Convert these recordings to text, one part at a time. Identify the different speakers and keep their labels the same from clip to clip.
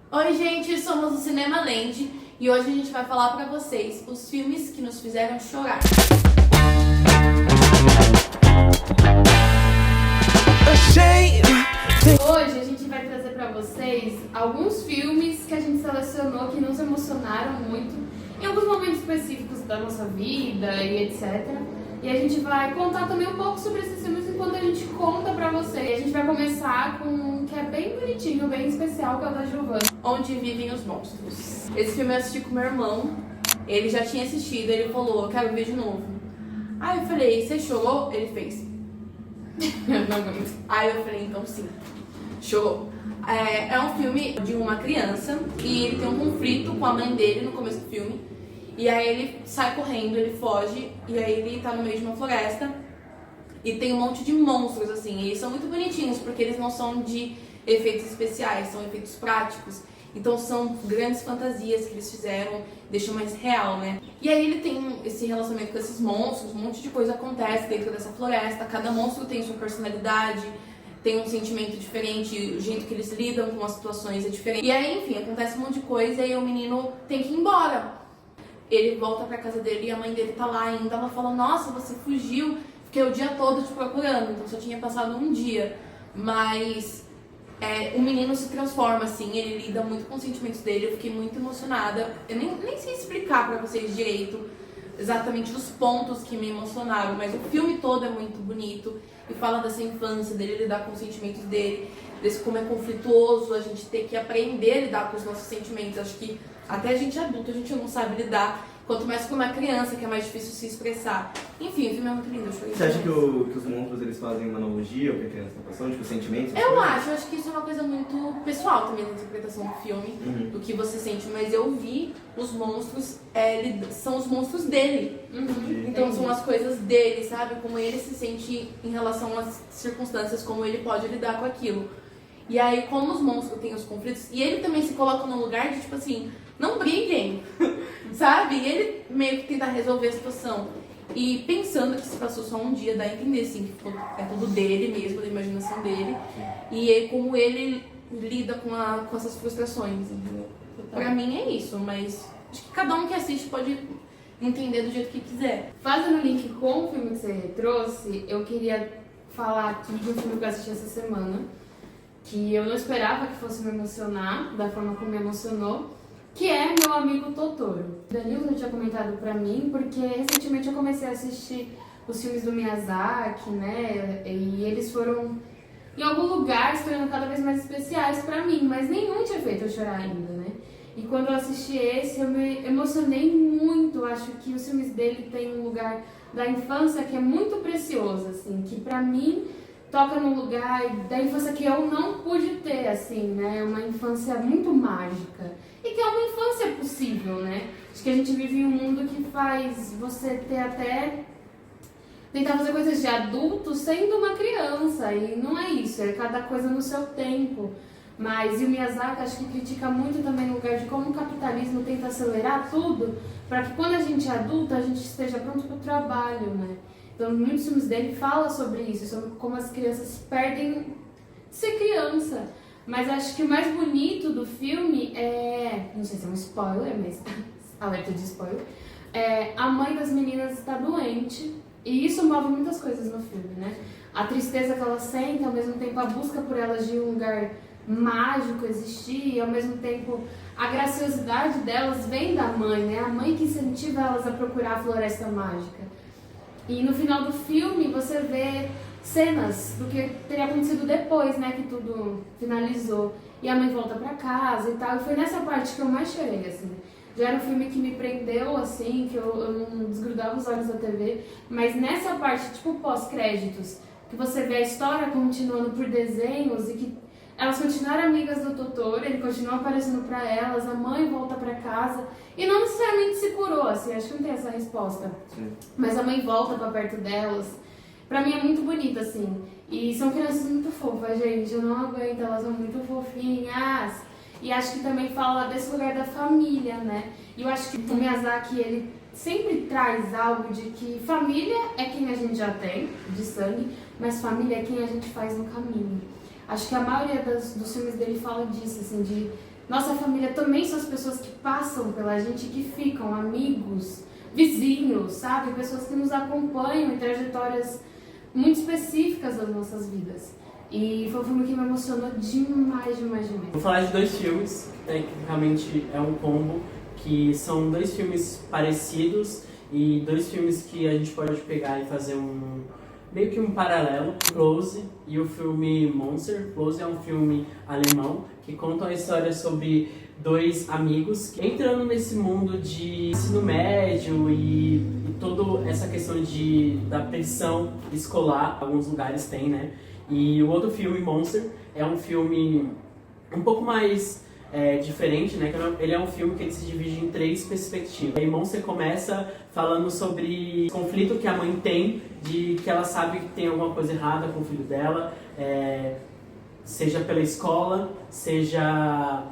Speaker 1: Oi gente, somos o Cinema Land e hoje a gente vai falar pra vocês os filmes que nos fizeram chorar.
Speaker 2: Hoje a gente vai trazer pra vocês alguns filmes que a gente selecionou que nos emocionaram muito em alguns momentos específicos da nossa vida e etc. E a gente vai contar também um pouco sobre esses filmes enquanto a gente conta pra vocês. A gente vai começar com um que é bem bonitinho, bem especial, que é o da Giovanna.
Speaker 1: Onde Vivem os Monstros. Esse filme eu assisti com meu irmão, ele já tinha assistido, ele falou, eu quero ver de novo. Aí eu falei, você chorou? Ele fez.
Speaker 2: Eu não aguento.
Speaker 1: Aí eu falei, então sim, chorou. É um filme de uma criança e ele tem um conflito com a mãe dele no começo do filme. E aí ele sai correndo, ele foge, e aí ele tá no meio de uma floresta e tem um monte de monstros, assim, e eles são muito bonitinhos, porque eles não são de efeitos especiais, são efeitos práticos. Então são grandes fantasias que eles fizeram, deixam mais real, né? E aí ele tem esse relacionamento com esses monstros, um monte de coisa acontece dentro dessa floresta, cada monstro tem sua personalidade, tem um sentimento diferente, o jeito que eles lidam com as situações é diferente. E aí, enfim, acontece um monte de coisa e aí o menino tem que ir embora. Ele volta pra casa dele e a mãe dele tá lá ainda. Ela fala, nossa, você fugiu, fiquei o dia todo te procurando. Então só tinha passado um dia. Mas o menino se transforma, assim, ele lida muito com os sentimentos dele. Eu fiquei muito emocionada. Eu nem sei explicar pra vocês direito exatamente os pontos que me emocionaram, mas o filme todo é muito bonito e fala dessa infância, dele lidar com os sentimentos dele, desse como é conflituoso a gente ter que aprender a lidar com os nossos sentimentos. Acho que até a gente adulto a gente não sabe lidar, quanto mais com uma criança que é mais difícil se expressar. Enfim, o filme é muito lindo.
Speaker 3: Você acha que os monstros eles fazem uma analogia ao que a criança está passando, tipo sentimentos?
Speaker 1: Eu acho que isso é uma coisa muito pessoal também na interpretação do filme, do que você sente, mas eu vi os monstros, são os monstros dele. Então são as coisas dele, sabe? Como ele se sente em relação às circunstâncias, como ele pode lidar com aquilo. E aí, como os monstros têm os conflitos, e ele também se coloca num lugar de tipo assim, não briguem, sabe? E ele meio que tenta resolver a situação. E pensando que se passou só um dia, dá a entender, assim, que é tudo dele mesmo, da imaginação dele. E como ele lida com essas frustrações, entendeu? Pra mim é isso, mas acho que cada um que assiste pode entender do jeito que quiser.
Speaker 2: Fazendo link com o filme que você trouxe, eu queria falar aqui de um filme que eu assisti essa semana, que eu não esperava que fosse me emocionar, da forma como me emocionou, que é Meu Amigo Totoro. O Danilo tinha comentado pra mim, porque recentemente eu comecei a assistir os filmes do Miyazaki, né, e eles foram em algum lugar se tornando cada vez mais especiais pra mim, mas nenhum tinha feito eu chorar ainda, né. E quando eu assisti esse, eu me emocionei muito. Acho que os filmes dele têm um lugar da infância que é muito precioso, assim, que pra mim toca num lugar da infância que eu não pude ter, assim, né? Uma infância muito mágica. E que é uma infância possível, né? Acho que a gente vive em um mundo que faz você ter até tentar fazer coisas de adulto sendo uma criança. E não é isso, é cada coisa no seu tempo. Mas e o Miyazaki acho que critica muito também o lugar de como o capitalismo tenta acelerar tudo para que quando a gente é adulto a gente esteja pronto para o trabalho, né? Então, muitos filmes dele falam sobre isso, sobre como as crianças perdem de ser criança. Mas acho que o mais bonito do filme não sei se é um spoiler, mas alerta de spoiler, a mãe das meninas está doente e isso move muitas coisas no filme, né? A tristeza que ela sente, ao mesmo tempo a busca por elas de um lugar mágico existir, e ao mesmo tempo a graciosidade delas vem da mãe, né? A mãe que incentiva elas a procurar a floresta mágica. E no final do filme você vê cenas do que teria acontecido depois, né, que tudo finalizou. E a mãe volta pra casa e tal. E foi nessa parte que eu mais chorei, assim. Já era um filme que me prendeu, assim, que eu não desgrudava os olhos da TV. Mas nessa parte, tipo pós-créditos, que você vê a história continuando por desenhos e que elas continuaram amigas do Totoro, ele continua aparecendo pra elas, a mãe volta pra casa e não necessariamente se curou, assim, acho que não tem essa resposta. Sim. Mas a mãe volta pra perto delas. Pra mim é muito bonito, assim. E são crianças muito fofas, gente, eu não aguento, elas são muito fofinhas. E acho que também fala desse lugar da família, né? E eu acho que o Miyazaki, ele sempre traz algo de que família é quem a gente já tem, de sangue, mas família é quem a gente faz no caminho. Acho que a maioria dos filmes dele fala disso, assim, de nossa família também são as pessoas que passam pela gente, que ficam, amigos, vizinhos, sabe? Pessoas que nos acompanham em trajetórias muito específicas das nossas vidas. E foi um filme que me emocionou demais.
Speaker 4: Vou falar de dois filmes, que tecnicamente é um combo, que são dois filmes parecidos e dois filmes que a gente pode pegar e fazer meio que um paralelo. Close e o filme Monster. Close é um filme alemão que conta uma história sobre dois amigos entrando nesse mundo de ensino médio e toda essa questão da pressão escolar, alguns lugares tem, né? E o outro filme, Monster, é um filme um pouco mais diferente, né? Ele é um filme que ele se divide em 3 perspectivas. E Monster começa falando sobre o conflito que a mãe tem, de que ela sabe que tem alguma coisa errada com o filho dela, seja pela escola, seja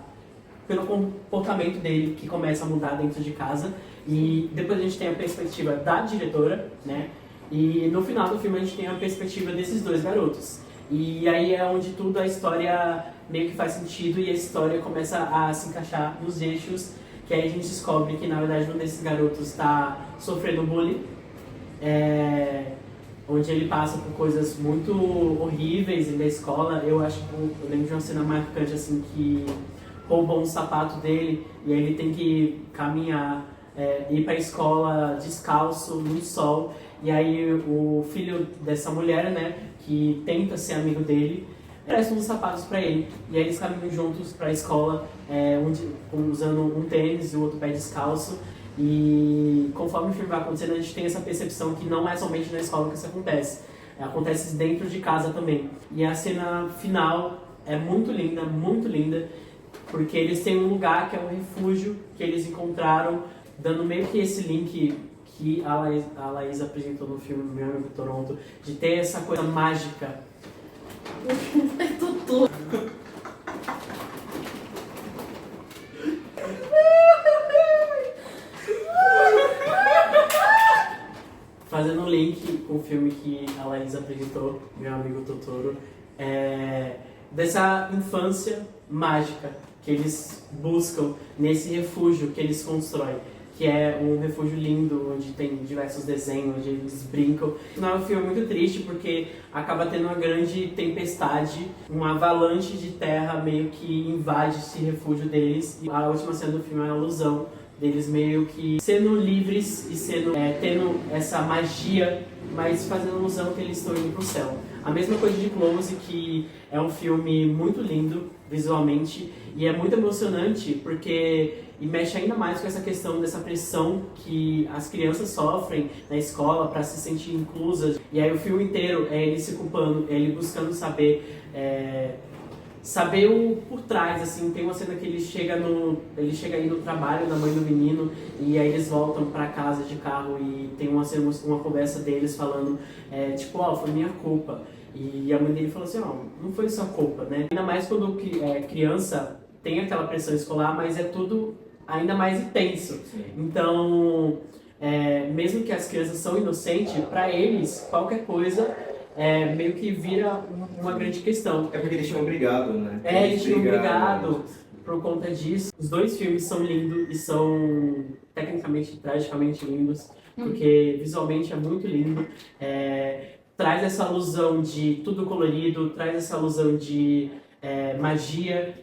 Speaker 4: pelo comportamento dele, que começa a mudar dentro de casa. E depois a gente tem a perspectiva da diretora, né? E no final do filme a gente tem a perspectiva desses dois garotos. E aí é onde tudo, a história meio que faz sentido e a história começa a se encaixar nos eixos, que aí a gente descobre que na verdade um desses garotos está sofrendo bullying, onde ele passa por coisas muito horríveis na escola. Eu lembro de uma cena marcante assim, que roubam um sapato dele e aí ele tem que caminhar, ir para a escola descalço no sol. E aí o filho dessa mulher, né, que tenta ser amigo dele, presta uns sapatos para ele. E aí eles caminham juntos para a escola, usando um tênis e o outro pé descalço. E conforme o filme vai acontecendo, a gente tem essa percepção que não é somente na escola que isso acontece. Acontece dentro de casa também. E a cena final é muito linda, porque eles têm um lugar que é um refúgio que eles encontraram, dando meio que esse link que a Laís apresentou no filme Meu Amigo Toronto, de ter essa coisa mágica.
Speaker 1: Tudo.
Speaker 4: Fazendo um link com o filme que a Laís apresentou, Meu Amigo Totoro, dessa infância mágica que eles buscam nesse refúgio que eles constroem, que é um refúgio lindo, onde tem diversos desenhos, onde eles brincam. Não é um filme muito triste, porque acaba tendo uma grande tempestade, uma avalanche de terra meio que invade esse refúgio deles. E a última cena do filme é a alusão deles meio que sendo livres e tendo essa magia, mas fazendo alusão que eles estão indo pro céu. A mesma coisa de Close, que é um filme muito lindo visualmente e é muito emocionante, porque mexe ainda mais com essa questão dessa pressão que as crianças sofrem na escola para se sentir inclusas. E aí o filme inteiro é ele se culpando, é ele buscando saber o por trás, assim. Tem uma cena que ele chega aí no trabalho da mãe do menino e aí eles voltam para casa de carro e tem uma conversa deles falando, foi minha culpa. E a mãe dele falou assim, não foi sua culpa, né? Ainda mais quando criança tem aquela pressão escolar, mas é tudo ainda mais intenso. Então, mesmo que as crianças são inocentes, para eles, qualquer coisa meio que vira uma grande questão.
Speaker 3: É porque eles tinham brigado, né?
Speaker 4: Eles tinham brigado por conta disso. Os dois filmes são lindos e são tecnicamente, tragicamente lindos, porque visualmente é muito lindo. Traz essa alusão de tudo colorido, traz essa alusão de magia,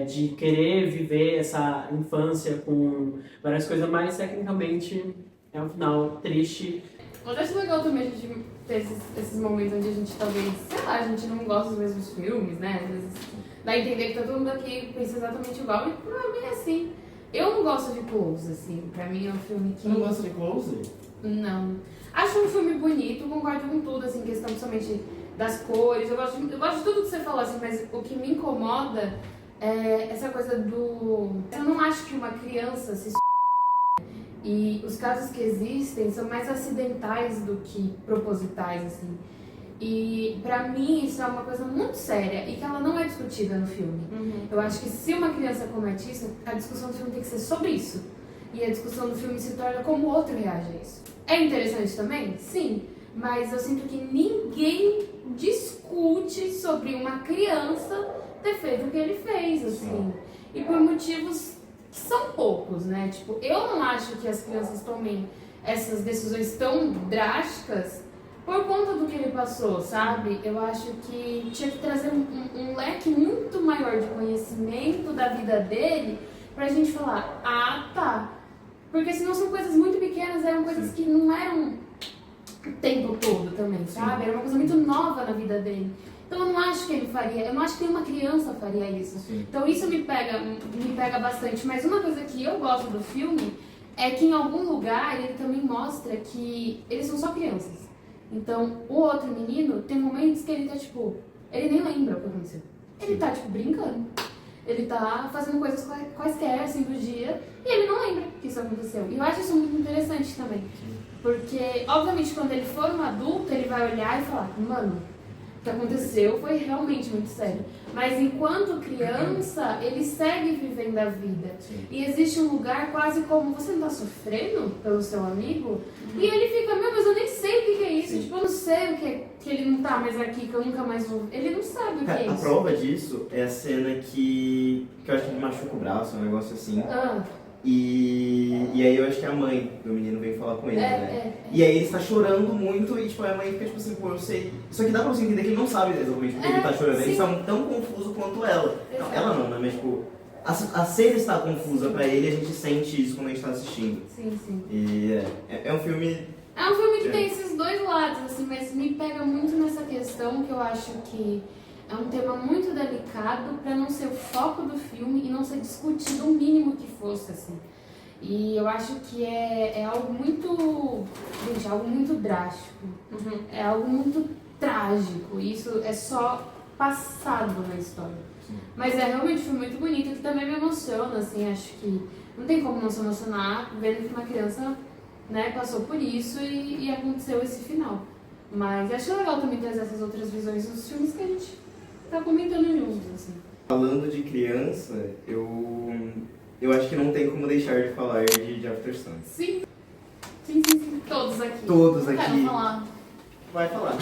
Speaker 4: de querer viver essa infância com várias coisas, mas tecnicamente é um final triste.
Speaker 2: Eu acho legal também a gente ter esses momentos onde a gente talvez, a gente não gosta dos mesmos filmes, né? Às vezes dá a entender que tá todo mundo aqui pensa exatamente igual, e não é bem assim. Eu não gosto de Close, assim, pra mim é um filme que...
Speaker 3: Você não gosta de Close?
Speaker 2: Não. Acho um filme bonito, concordo com tudo, assim, questão somente das cores, eu gosto de tudo que você falou, assim, mas o que me incomoda é essa coisa do... Eu não acho que uma criança se e os casos que existem são mais acidentais do que propositais, assim. E pra mim isso é uma coisa muito séria e que ela não é discutida no filme. Eu acho que se uma criança comete isso, a discussão do filme tem que ser sobre isso. E a discussão do filme se torna como o outro reage a isso. É interessante também? Sim. Mas eu sinto que ninguém discute sobre uma criança ter feito o que ele fez, assim. e por motivos que são poucos, né? Tipo, eu não acho que as crianças tomem essas decisões tão drásticas por conta do que ele passou, sabe? Eu acho que tinha que trazer um leque muito maior de conhecimento da vida dele pra gente falar, ah, tá. Porque senão são coisas muito pequenas, eram coisas que não eram o tempo todo também, sabe? Era uma coisa muito nova na vida dele. Então eu não acho que ele faria, eu não acho que nenhuma criança faria isso.
Speaker 3: Sim.
Speaker 2: Então isso me pega bastante. Mas uma coisa que eu gosto do filme é que em algum lugar ele também mostra que eles são só crianças. Então o outro menino tem momentos que ele tá tipo, ele nem lembra o que aconteceu. Ele tá tipo brincando. Ele tá fazendo coisas quaisquer assim do dia e ele não lembra que isso aconteceu. E eu acho isso muito interessante também. Porque, obviamente, quando ele for um adulto, ele vai olhar e falar, mano, o que aconteceu foi realmente muito sério. Mas enquanto criança, ele segue vivendo a vida.
Speaker 3: Sim.
Speaker 2: E existe um lugar quase como, você não tá sofrendo pelo seu amigo? E ele fica, meu, mas eu nem sei o que é isso.
Speaker 3: Sim.
Speaker 2: Tipo, eu não sei o que ele não tá mais aqui, que eu nunca mais vou. Ele não sabe o que é
Speaker 3: A
Speaker 2: isso.
Speaker 3: prova disso é a cena que eu acho que ele machuca o braço, um negócio assim.
Speaker 2: Ah,
Speaker 3: E aí eu acho que a mãe do menino vem falar com ele, né? E aí ele está chorando muito e tipo, a mãe fica tipo assim, pô, eu sei. Só que dá pra você entender que ele não sabe exatamente por que ele tá chorando.
Speaker 2: sim.
Speaker 3: Eles estão tão confusos quanto ela. Não,
Speaker 2: Exato.
Speaker 3: ela não, né? Mas tipo, a cena está confusa pra ele e a gente sente isso quando a gente tá assistindo.
Speaker 2: sim, sim.
Speaker 3: E é um filme.
Speaker 2: É um filme que tem esses dois lados, assim, mas me pega muito nessa questão que eu acho que é um tema muito delicado pra não ser o foco do filme e não ser discutido o mínimo que fosse, assim. E eu acho que é algo muito, gente, algo muito drástico. É algo muito trágico. Isso é só passado na história.
Speaker 3: Sim.
Speaker 2: Mas é realmente um filme muito bonito, que também me emociona, assim, acho que não tem como não se emocionar vendo que uma criança, né, passou por isso e aconteceu esse final. Mas acho legal também trazer essas outras visões dos filmes que a gente tá comentando juntos, assim.
Speaker 3: Falando de criança, eu acho que não tem como deixar de falar de After Sun.
Speaker 2: Sim. Sim, sim, sim. Todos aqui.
Speaker 3: Todos
Speaker 1: Quero
Speaker 3: aqui.
Speaker 1: falar.
Speaker 3: Vai falar.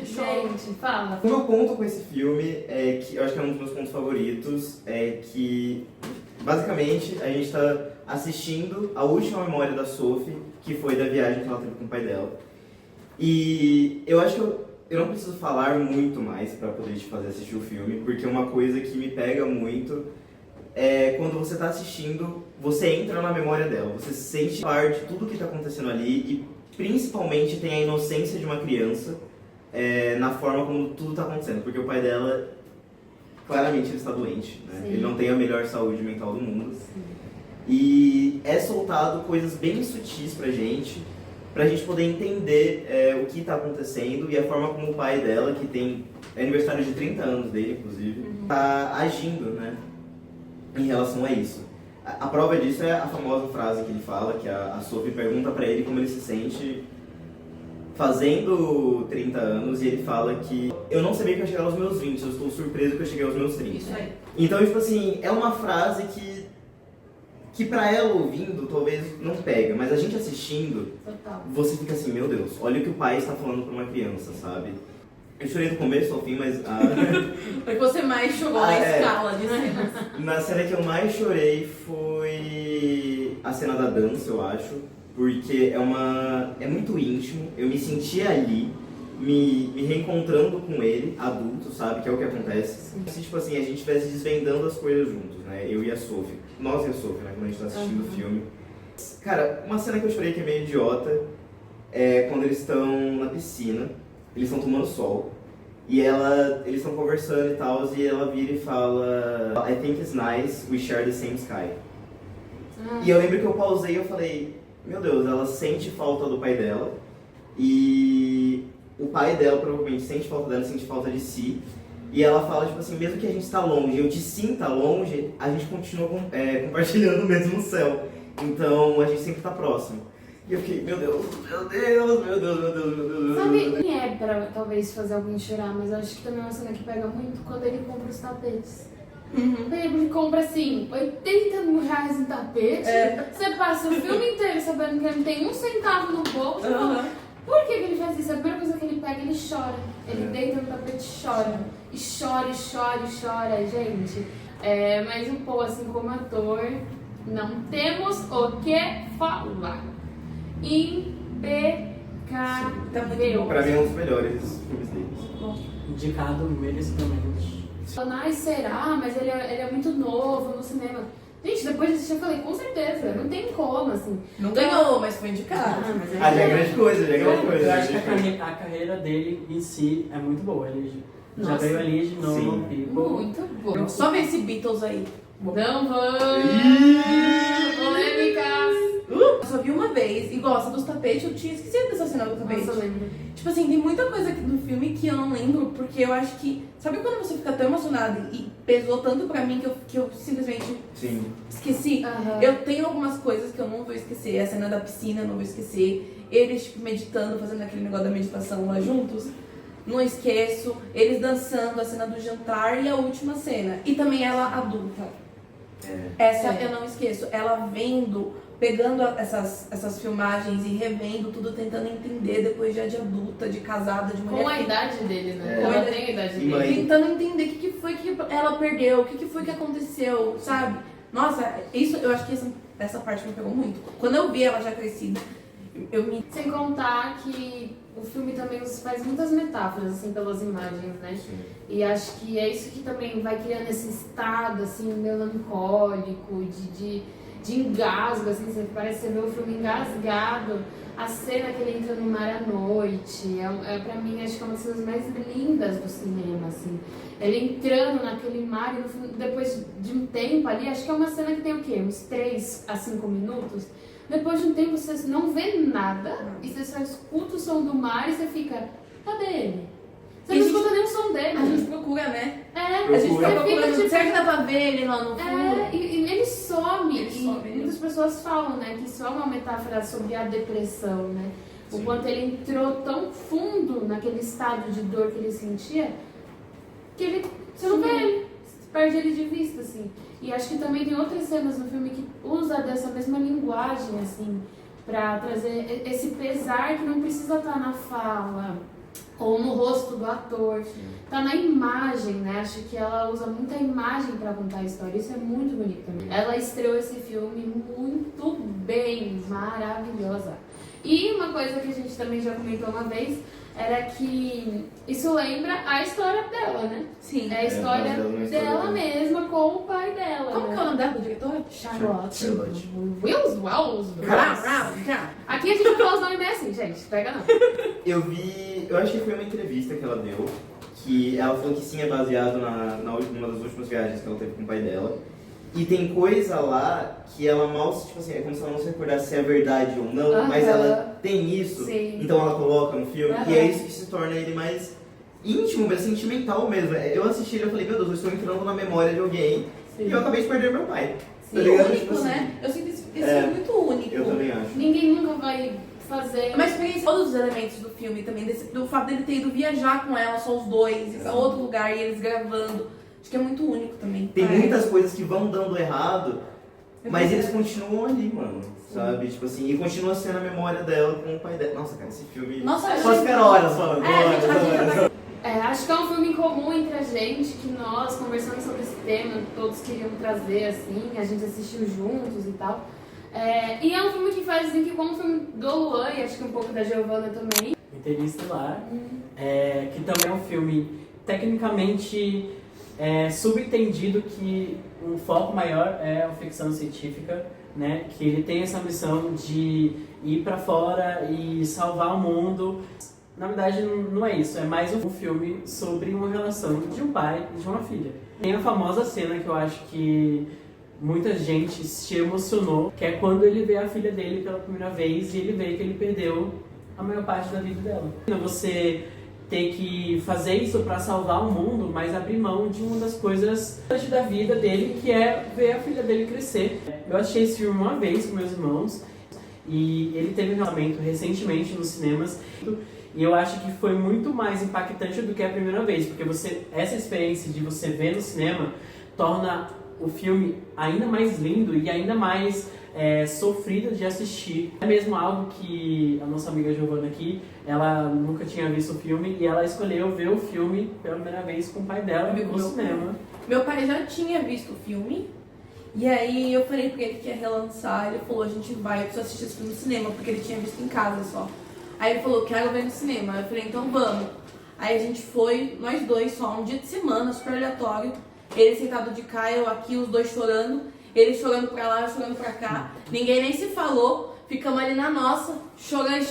Speaker 2: Gente, fala.
Speaker 3: O meu ponto com esse filme é que eu acho que é um dos meus pontos favoritos, é que basicamente a gente está assistindo a última memória da Sophie, que foi da viagem que ela teve com o pai dela. E eu acho que eu não preciso falar muito mais para poder te fazer assistir o filme, porque uma coisa que me pega muito é quando você está assistindo, você entra na memória dela, você sente parte de tudo que está acontecendo ali e principalmente tem a inocência de uma criança na forma como tudo está acontecendo, porque o pai dela, claramente ele está doente, né?
Speaker 2: Sim.
Speaker 3: Ele não tem a melhor saúde mental do mundo.
Speaker 2: Sim.
Speaker 3: E é soltado coisas bem sutis pra gente poder entender o que tá acontecendo e a forma como o pai dela, que tem aniversário de 30 anos dele, inclusive, tá agindo, né, em relação a isso. A prova disso é a famosa frase que ele fala, que a Sophie pergunta pra ele como ele se sente fazendo 30 anos, e ele fala que eu não sabia que eu ia chegar aos meus 20, eu estou surpreso que eu cheguei aos meus 30.
Speaker 1: Isso aí.
Speaker 3: Então, tipo assim, é uma frase que pra ela ouvindo talvez não pega, mas a gente assistindo,
Speaker 2: Total.
Speaker 3: você fica assim, meu Deus, olha o que o pai está falando pra uma criança, sabe? Eu chorei do começo ao fim, mas
Speaker 1: Foi que você mais chorou na escala de cenas.
Speaker 3: na cena que eu mais chorei foi a cena da dança, eu acho, porque é muito íntimo, eu me senti ali, me reencontrando com ele, adulto, sabe, que é o que acontece. Se, tipo assim, a gente estivesse desvendando as coisas juntos, né, eu e a Sophie, nós e a Sophie, né, quando a gente tá assistindo o filme. Cara, uma cena que eu chorei que é meio idiota é quando eles estão na piscina, eles estão tomando sol, e eles estão conversando e tal, e ela vira e fala I think it's nice, we share the same sky. E eu lembro que eu pausei e eu falei, meu Deus, ela sente falta do pai dela, e o pai dela provavelmente sente falta dela, sente falta de si, e ela fala, tipo assim, mesmo que a gente está longe, eu te sinta longe, a gente continua compartilhando o mesmo céu, então a gente sempre está próximo. E eu fiquei, meu Deus, meu Deus, meu Deus, meu Deus, meu Deus.
Speaker 2: Sabe, nem é pra talvez fazer alguém chorar, mas eu acho que também é uma cena que pega muito quando ele compra os tapetes. Ele compra assim, 80 mil reais em tapete, você passa o filme inteiro sabendo que ele não tem um centavo no bolso. Por que ele faz isso? A primeira coisa que ele pega, ele chora. Ele deita no tapete e chora. E chora, e chora, e chora. Gente, Mas o Paul, assim, como ator, não temos o que falar. Impecável.
Speaker 1: Tá muito bom.
Speaker 3: Pra mim é um dos melhores filmes deles.
Speaker 4: Indicado merecidamente.
Speaker 2: Ai, será? Mas ele é muito novo no cinema. Gente, depois de assistir eu falei, com certeza, não tem como, assim.
Speaker 1: Não ganhou, mas foi indicado.
Speaker 2: Mas
Speaker 3: Ah, já é grande coisa, já é grande coisa.
Speaker 4: Eu acho que a carreira dele em si é muito boa. Ele já
Speaker 2: Nossa.
Speaker 4: veio ali de novo,
Speaker 3: Sim.
Speaker 4: People.
Speaker 2: Muito bom.
Speaker 1: Só ver esse Beatles aí.
Speaker 2: Não vamos! Polêmicas!
Speaker 1: Eu só vi uma vez e gosta dos tapetes. Eu tinha esquecido dessa cena do tapete.
Speaker 2: Nossa, lembro.
Speaker 1: Tipo assim, tem muita coisa aqui no filme que eu não lembro, porque eu acho que... Sabe quando você fica tão emocionado e pesou tanto pra mim que eu simplesmente
Speaker 3: Sim.
Speaker 1: esqueci?
Speaker 2: Aham.
Speaker 1: Eu tenho algumas coisas que eu não vou esquecer. A cena da piscina eu não vou esquecer. Eles, tipo, meditando, fazendo aquele negócio da meditação lá juntos. Não esqueço. Eles dançando, a cena do jantar e a última cena. E também ela adulta. Essa eu não esqueço. Ela vendo, pegando essas filmagens e revendo tudo, tentando entender depois já de adulta, de casada, de mulher.
Speaker 2: Com a idade dele, né?
Speaker 3: É.
Speaker 2: Ela tem a idade
Speaker 3: E
Speaker 2: dele.
Speaker 3: mãe.
Speaker 1: Tentando entender o que foi que ela perdeu, o que foi que aconteceu, sabe? Nossa, isso eu acho que essa parte me pegou muito. Quando eu vi ela já crescida, eu me.
Speaker 2: Sem contar que o filme também faz muitas metáforas, assim, pelas imagens, né? E acho que é isso que também vai criando esse estado, assim, melancólico, de engasgo, assim, você parece que você vê o filme engasgado. A cena que ele entra no mar à noite, pra mim, acho que é uma das coisas mais lindas do cinema, assim. Ele entrando naquele mar e no fim, depois de um tempo ali, acho que é uma cena que tem o quê? Uns 3 a 5 minutos. Depois de um tempo você não vê nada e você só escuta o som do mar e você fica, cadê ele? Você não escuta nem o som dele.
Speaker 1: A gente procura, né?
Speaker 2: A gente
Speaker 1: Fica
Speaker 2: fica
Speaker 1: procurando.
Speaker 2: tipo,
Speaker 1: Será que dá pra ver ele lá no fundo?
Speaker 2: e ele some.
Speaker 1: Ele some,
Speaker 2: E muitas pessoas falam, né, que isso é uma metáfora sobre a depressão, né? O
Speaker 3: Sim.
Speaker 2: quanto ele entrou tão fundo naquele estado de dor que ele sentia, que você não vê ele, você perde ele de vista, assim. E acho que também tem outras cenas no filme que usa dessa mesma linguagem, assim, pra trazer esse pesar que não precisa estar na fala ou no rosto do ator. Tá na imagem, né? Acho que ela usa muita imagem pra contar a história. Isso é muito bonito também. Ela estreou esse filme muito bem, maravilhosa. E uma coisa que a gente também já comentou uma vez era que isso lembra a história dela, né?
Speaker 1: Sim.
Speaker 2: É a história
Speaker 3: baseado na história
Speaker 2: dela
Speaker 3: dela.
Speaker 2: mesma com o pai dela.
Speaker 1: Como
Speaker 2: né?
Speaker 1: que é o nome dela, do diretor?
Speaker 2: Charlotte.
Speaker 3: Charlotte.
Speaker 2: Wells. Aqui a gente fala os nomes bem assim, gente. Pega não.
Speaker 3: Eu acho que foi uma entrevista que ela deu, que ela falou que sim, é baseado numa das últimas viagens que ela teve com o pai dela. E tem coisa lá que ela mal, tipo assim, é como se ela não se recordasse se é verdade ou não,
Speaker 2: Aham.
Speaker 3: mas ela tem isso,
Speaker 2: Sim.
Speaker 3: então ela coloca no filme,
Speaker 2: Aham.
Speaker 3: e é isso que se torna ele mais íntimo, mais sentimental mesmo. Eu assisti ele e falei, meu Deus, eu estou entrando na memória de alguém, e eu acabei de perder meu pai. Tá
Speaker 1: E
Speaker 3: ligado?
Speaker 1: único,
Speaker 3: Tipo assim,
Speaker 1: né? Eu sinto esse filme muito único.
Speaker 3: Eu também acho.
Speaker 2: Ninguém nunca vai fazer.
Speaker 1: Mas experiência, todos os elementos do filme também, do fato dele ter ido viajar com ela, só os dois, ir pra outro lugar e eles gravando. Acho que é muito único também.
Speaker 3: Tem muitas coisas que vão dando errado, mas eles continuam ali, mano. Sabe? Tipo assim, e continua sendo a memória dela com o pai dela. Nossa, cara, esse filme.
Speaker 1: Nossa,
Speaker 3: Posso ficar horas falando.
Speaker 1: a gente já
Speaker 2: Acho que é um filme em comum entre a gente, que nós, conversando sobre esse tema, todos queriam trazer, assim, a gente assistiu juntos e tal. E é um filme que faz assim, que como o filme do Luan, e acho que um pouco da Giovanna também.
Speaker 4: Interestelar, que também é um filme tecnicamente subentendido que um foco maior é a ficção científica, né? Que ele tem essa missão de ir pra fora e salvar o mundo. Na verdade, não é isso, é mais um filme sobre uma relação de um pai e de uma filha. Tem a famosa cena que eu acho que muita gente se emocionou, que é quando ele vê a filha dele pela primeira vez e ele vê que ele perdeu a maior parte da vida dela. Você tem que fazer isso para salvar o mundo, mas abrir mão de uma das coisas da vida dele, que é ver a filha dele crescer. Eu assisti esse filme uma vez com meus irmãos e ele teve um lançamento recentemente nos cinemas. E eu acho que foi muito mais impactante do que a primeira vez, porque essa experiência de você ver no cinema torna o filme ainda mais lindo e ainda mais sofrido de assistir. É mesmo algo que a nossa amiga Giovanna aqui, ela nunca tinha visto o filme e ela escolheu ver o filme pela primeira vez com o pai dela no cinema.
Speaker 1: Meu pai já tinha visto o filme, e aí eu falei pra ele que ia relançar, ele falou, a gente vai, eu preciso assistir esse filme no cinema, porque ele tinha visto em casa só. Aí ele falou, quero ver no cinema. Eu falei, então vamos. Aí a gente foi, nós dois só, um dia de semana, super aleatório. Ele sentado de cá, eu aqui, os dois chorando. Ele chorando pra lá, eu chorando pra cá. Ninguém nem se falou. Ficamos ali na nossa. Chorei.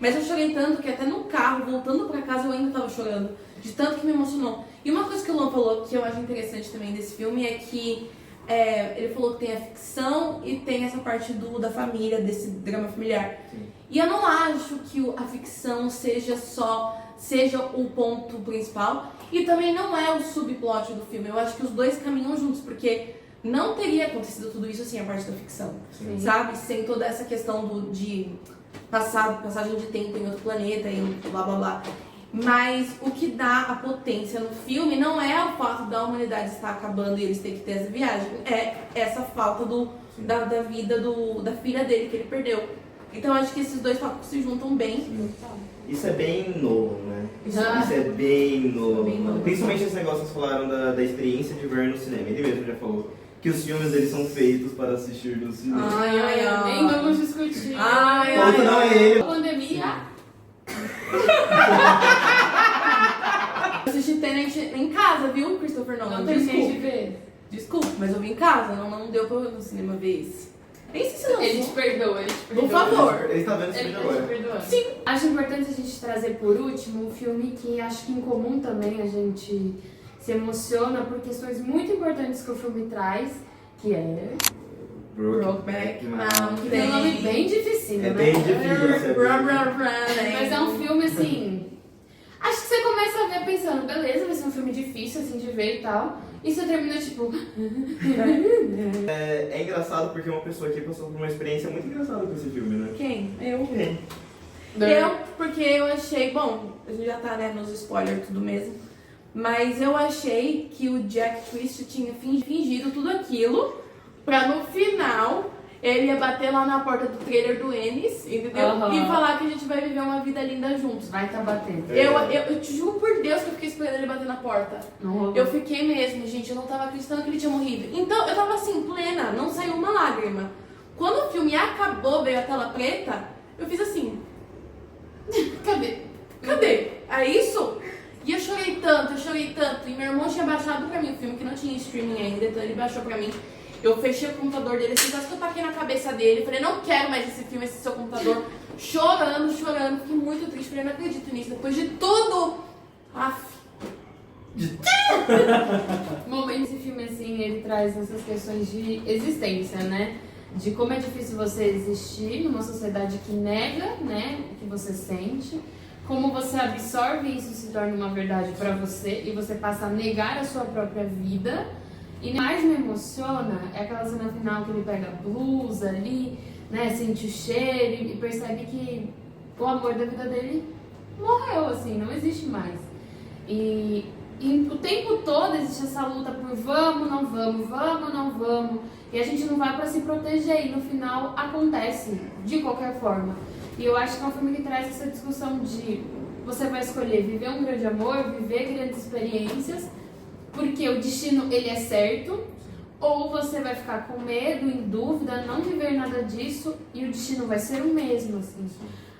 Speaker 1: Mas eu chorei tanto que até no carro, voltando pra casa, eu ainda tava chorando. De tanto que me emocionou. E uma coisa que o Luan falou, que eu acho interessante também desse filme, é que ele falou que tem a ficção e tem essa parte da família, desse drama familiar.
Speaker 3: Sim.
Speaker 1: E eu não acho que a ficção seja o ponto principal. E também não é o subplot do filme. Eu acho que os dois caminham juntos, porque não teria acontecido tudo isso sem a parte da ficção.
Speaker 3: Sim.
Speaker 1: Sabe? Sem toda essa questão de passagem de tempo em outro planeta e blá blá blá. Mas o que dá a potência no filme não é o fato da humanidade estar acabando e eles terem que ter essa viagem. É essa falta da vida da filha dele que ele perdeu. Então acho que esses dois tópicos se juntam bem.
Speaker 3: Isso é bem novo, né? Isso
Speaker 1: Ah.
Speaker 3: é bem novo.
Speaker 1: Bem novo.
Speaker 3: Principalmente esse negócio que vocês falaram da experiência de ver no cinema. Ele mesmo já falou que os filmes eles são feitos para assistir no cinema.
Speaker 1: Ai.
Speaker 2: Nem vamos discutir.
Speaker 1: Ai.
Speaker 3: Ponto não é ele.
Speaker 2: Pandemia.
Speaker 1: Eu assisti Tenet em casa, viu, Christopher Nolan?
Speaker 2: Não terminei de
Speaker 1: Desculpa.
Speaker 2: ver.
Speaker 1: Desculpa, mas eu vi em casa. Não deu pra eu ir no cinema ver esse. Nem sei se lançou.
Speaker 2: Ele te perdoa.
Speaker 1: Por favor.
Speaker 3: Ele tá vendo esse vídeo
Speaker 2: Ele te
Speaker 3: agora.
Speaker 2: perdoa.
Speaker 1: Sim.
Speaker 2: Acho importante a gente trazer por último um filme que acho que em comum também a gente se emociona por questões muito importantes que o filme traz, que é...
Speaker 1: Brokeback
Speaker 2: Que tem um nome bem difícil,
Speaker 3: É
Speaker 2: né?
Speaker 3: bem difícil.
Speaker 2: Mas é um filme assim... Acho que você começa a ver pensando, beleza, vai ser um filme difícil assim de ver e tal. E você termina tipo...
Speaker 3: É engraçado porque uma pessoa aqui passou por uma experiência muito engraçada com esse filme, né?
Speaker 1: Quem? Eu.
Speaker 3: Quem?
Speaker 1: Porque eu achei, bom, a gente já tá, né, nos spoilers tudo mesmo, mas eu achei que o Jack Twist tinha fingido tudo aquilo pra no final ele ia bater lá na porta do trailer do Ennis, entendeu?
Speaker 2: Aham.
Speaker 1: E falar que a gente vai viver uma vida linda juntos.
Speaker 2: Vai tá batendo.
Speaker 1: Eu te juro por Deus que eu fiquei esperando ele bater na porta.
Speaker 2: Não rolou.
Speaker 1: Eu fiquei mesmo, gente, eu não tava acreditando que ele tinha morrido. Então, eu tava assim, plena, não saiu uma lágrima. Quando o filme acabou, veio a tela preta, eu fiz assim... Cadê? É isso? E eu chorei tanto. E meu irmão tinha baixado pra mim o filme, que não tinha streaming ainda, então ele baixou pra mim. Eu fechei o computador dele, assim, quase que eu taquei na cabeça dele. Falei, não quero mais esse filme, esse seu computador. Chorando. Fiquei muito triste, falei, não acredito nisso. Depois de tudo... Aff.
Speaker 2: Momento esse filme assim, ele traz essas questões de existência, né? De como é difícil você existir numa sociedade que nega, né, o que você sente, como você absorve isso e se torna uma verdade pra você e você passa a negar a sua própria vida. E mais me emociona é aquela cena final que ele pega a blusa ali, né, sente o cheiro e percebe que o amor da vida dele morreu, assim, não existe mais. E o tempo todo existe essa luta por vamos, não vamos. E a gente não vai pra se proteger. E no final acontece, de qualquer forma. E eu acho que é um filme que traz essa discussão de... Você vai escolher viver um grande amor, viver grandes experiências, porque o destino, ele é certo. Ou você vai ficar com medo, em dúvida, não viver nada disso, e o destino vai ser o mesmo, assim.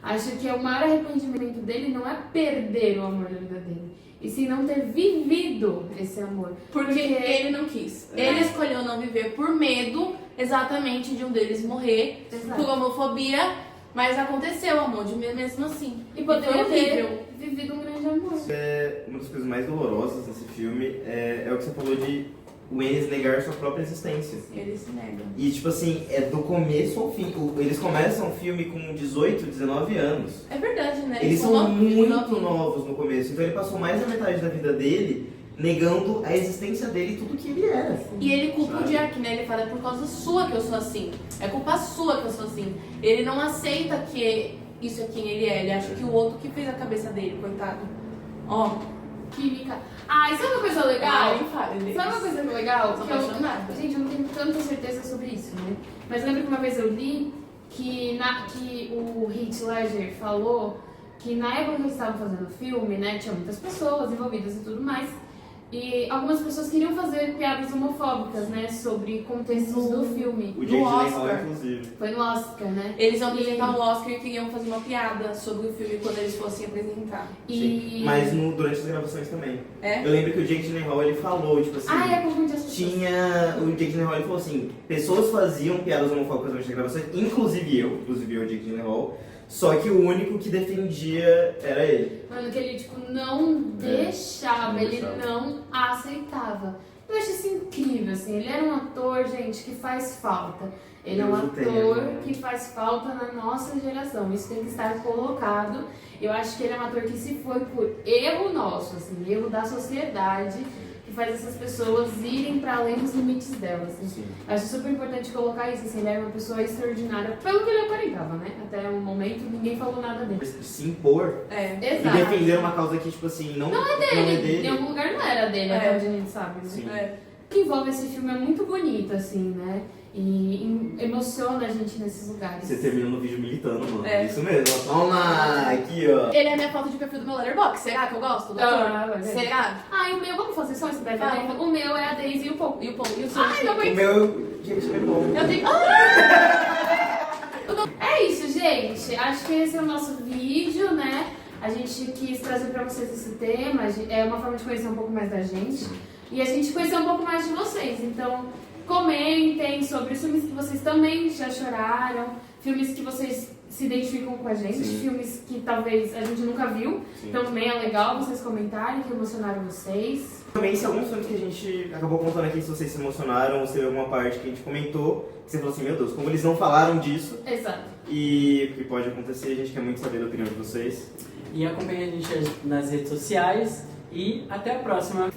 Speaker 2: Acho que o maior arrependimento dele não é perder o amor da vida dele, e sim não ter vivido esse amor.
Speaker 1: Porque ele não quis. Ele escolheu não viver por medo, exatamente, de um deles morrer,
Speaker 2: Exato.
Speaker 1: por homofobia, mas aconteceu, amor, de mesmo assim.
Speaker 2: E poderia
Speaker 1: foi horrível.
Speaker 2: ter vivido um grande amor.
Speaker 3: Uma das coisas mais dolorosas desse filme é o que você falou de o Ennis negar sua própria existência.
Speaker 1: Ele se nega.
Speaker 3: E tipo assim, é do começo ao fim. Eles começam o filme com 18, 19 anos.
Speaker 1: É verdade, né?
Speaker 3: Eles são muito
Speaker 1: novinhos.
Speaker 3: novos no começo. Então ele passou mais da metade da vida dele negando a existência dele e tudo que ele era.
Speaker 1: E ele culpa o
Speaker 3: Sabe?
Speaker 1: Jack, né? Ele fala, é por causa sua que eu sou assim. É culpa sua que eu sou assim. Ele não aceita que isso é quem ele é. Ele acha que o outro que fez a cabeça dele, coitado. Ó.
Speaker 2: Química. Ah, e sabe uma coisa legal?
Speaker 1: Sabe
Speaker 2: Sabe uma coisa legal?
Speaker 1: Tô
Speaker 2: Que eu,
Speaker 1: apaixonada.
Speaker 2: gente, eu não tenho tanta certeza sobre isso, né? Mas lembro que uma vez eu li que o Heath Ledger falou que na época que eles estavam fazendo o filme, né, tinha muitas pessoas envolvidas e tudo mais, E algumas pessoas queriam fazer piadas homofóbicas, né? Sobre contextos do filme.
Speaker 3: O Jake Gyllenhaal,
Speaker 1: Oscar.
Speaker 3: inclusive.
Speaker 2: Foi no Oscar, né?
Speaker 1: Eles iam apresentar o Oscar e queriam fazer uma piada sobre o filme quando eles fossem apresentar.
Speaker 2: E...
Speaker 3: Mas durante as gravações também.
Speaker 1: É?
Speaker 3: Eu lembro que o Jake Gyllenhaal, ele falou, tipo assim...
Speaker 2: Ah, é, confundi as pessoas.
Speaker 3: O Jake Gyllenhaal, ele falou assim, pessoas faziam piadas homofóbicas durante as gravações, inclusive eu, o Jake Gyllenhaal, só que o único que defendia era ele.
Speaker 2: Mano, que ele, tipo, não deixava,
Speaker 3: não
Speaker 2: ele
Speaker 3: deixava.
Speaker 2: não aceitava. Eu acho isso incrível, assim. Ele era um ator, gente, que faz falta. Ele é um
Speaker 3: Deus o tenha,
Speaker 2: ator
Speaker 3: né?
Speaker 2: que faz falta na nossa geração. Isso tem que estar colocado. Eu acho que ele é um ator que se foi por erro nosso, assim, erro da sociedade, que faz essas pessoas irem para além dos limites delas. Assim.
Speaker 3: Sim.
Speaker 2: Acho super importante colocar isso, assim, ele era uma pessoa extraordinária, pelo que ele aparentava, né? Até o momento ninguém falou nada dele.
Speaker 3: Se impor
Speaker 1: É.
Speaker 3: e
Speaker 2: Exato.
Speaker 3: defender uma causa que, tipo assim, não é dele.
Speaker 2: Em algum lugar não era dele,
Speaker 1: É.
Speaker 2: até onde a gente sabe, né?
Speaker 3: Sim.
Speaker 1: É.
Speaker 2: O que envolve esse filme é muito bonito, assim, né? E emociona a gente nesses lugares.
Speaker 3: Você terminou no vídeo militando, mano.
Speaker 1: É.
Speaker 3: Isso mesmo. Toma! Aqui, ó.
Speaker 1: Ele é a minha foto de perfil do meu Letterboxd. Será que eu gosto do
Speaker 2: Ah,
Speaker 1: ator?
Speaker 2: vai ver.
Speaker 1: Será?
Speaker 2: Ah, e o meu, vamos fazer só esse breve
Speaker 1: Vai.
Speaker 2: adendo? O meu é a Daisy e o Paul.
Speaker 1: E o seu?
Speaker 2: Ai, não
Speaker 3: O
Speaker 2: aguento.
Speaker 3: meu, gente, é bom.
Speaker 1: Eu tenho...
Speaker 2: É isso, gente. Acho que esse é o nosso vídeo, né? A gente quis trazer pra vocês esse tema. É uma forma de conhecer um pouco mais da gente. E a gente conhecer um pouco mais de vocês. Então, comentem sobre os filmes que vocês também já choraram. Filmes que vocês se identificam com a gente.
Speaker 3: Sim.
Speaker 2: Filmes que talvez a gente nunca viu.
Speaker 3: Sim.
Speaker 2: Então, também é legal vocês comentarem que emocionaram vocês.
Speaker 3: Também, se alguns filmes que a gente acabou contando aqui, se vocês se emocionaram, ou se teve alguma parte que a gente comentou, que você falou assim, meu Deus, como eles não falaram disso,
Speaker 2: Exato.
Speaker 3: e o que pode acontecer, a gente quer muito saber da opinião de vocês.
Speaker 4: E acompanhe a gente nas redes sociais. E até a próxima!